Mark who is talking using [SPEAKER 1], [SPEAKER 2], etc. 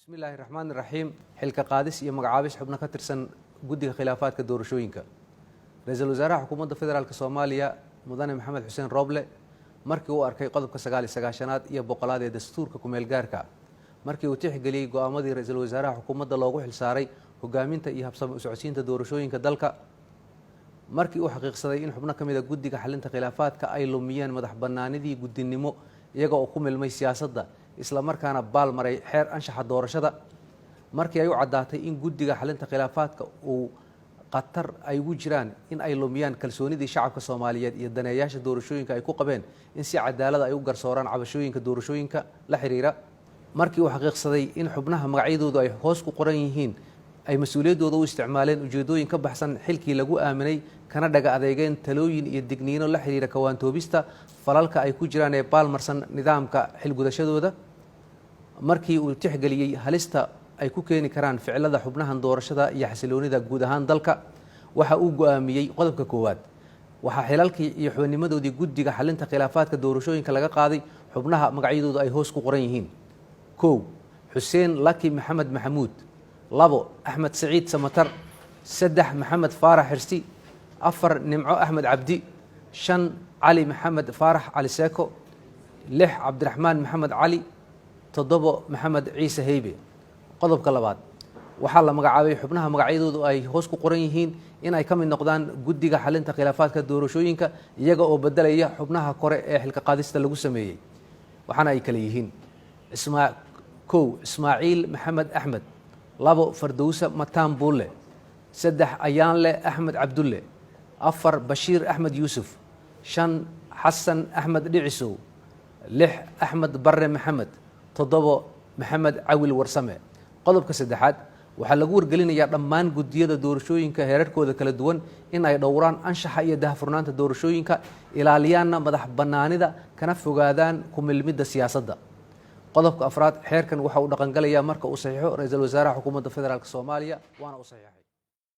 [SPEAKER 1] بسم الله الرحمن الرحيم xilka qaadis iyo magacaabis xubno ka tirsan guddiga khilaafaadka doorashooyinka ra'iisul wasaaraha xukuumadda federaalka Soomaaliya mudane Maxamed Xuseen Roble markii uu arkay qodobka 9-aad iyo 100aad ee dastuurka ku meel gaarka markii uu tixgeliyay go'aamadii ra'iisul wasaaraha xukuumadda loogu xilsaaray hogaaminta iyo habsami u socodsiinta doorashooyinka dalka markii uu xaqiiqsaday in xubno kamid ah guddiga xalinta khilaafaadka ay lumiyeen madax bannaanidii guddinimo iyaga oo ku milmay siyaasadda isla markaana baal maray xeer anshaxa doorashada markii ay u cadaatay in guddiga xalinta khilaafaadka uu qatar ay ugu jiraan in ay lumiyaan kalsoonidii shacabka Soomaaliyeed iyo daneeyaasha doorashooyinka ay ku qabeen in si cadaalad ay u garsooraan cabashooyinka doorashooyinka la xiriira markii uu xaqiiqsaday in xubnaha magacyadoodu ay hoos ku qoran yihiin ay mas'uuliyadooda u isticmaaleen ujeedooyin ka baxsan xilkii lagu aaminay kana dhaga adeegeen talooyin iyo digniino la xiriira kawaantoobista falalka ay ku jiraan ee baalmarsan nidaamka xilgudashadooda markii uu tixgeliyay halista ay ku keeni karaan ficilada xubnahan doorashada iyo xasiloonida guud ahaan dalka waxa uu go'aamiyay qodobka koowaad waxa xilalkii iyo xubnimadoodii guddiga xalinta khilaafaadka doorashooyinka laga qaaday xubnaha magacyadoodu ay hoos ku qoran yihiin 1 Xuseen Laki Maxamed Maxamuud 2 Axmed Saciid Samatar 3 Maxamed Faarax Xirsi 4 Nimco Axmed Cabdi 5 Cali Maxamed Faarax Cali Seeko 6 Cabdiraxmaan Maxamed Cali 7 Maxamed Ciise Heybe qodobka labaad waxa la magacaabay xubnaha magacyadoodu ay hoos ku qoran yihiin in ay ka mid noqdaan guddiga xalinta khilaafaadka doorashooyinka iyaga oo bedelaya xubnaha kore ee xilka qaadista lagu sameeyay waxaana ay kala yihiin Ismaaciil Maxamed Axmed 2 Fardowsa Mataan Buule 3 Ayaanle Axmed Cabdulle 4 Bashiir Axmed Yuusuf 5 Xasan Axmed Dhicisow 6 Axmed Barre Maxamed 7 Maxamed Cawil Warsame qodobka saddexaad waxa lagu wargelinayaa dhammaan guddiyada doorashooyinka heerarkooda kala duwan in ay dhowraan anshaxa iyo daahfurnaanta doorashooyinka ilaaliyaana madax bannaanida kana fogaadaan ku milmidda siyaasadda qodobka afraad xeerkan waxa uu dhaqan galayaa marka uu saxiixo ra'iisul wasaaraha xukuumadda federaalka Soomaaliya waana uu saxiixay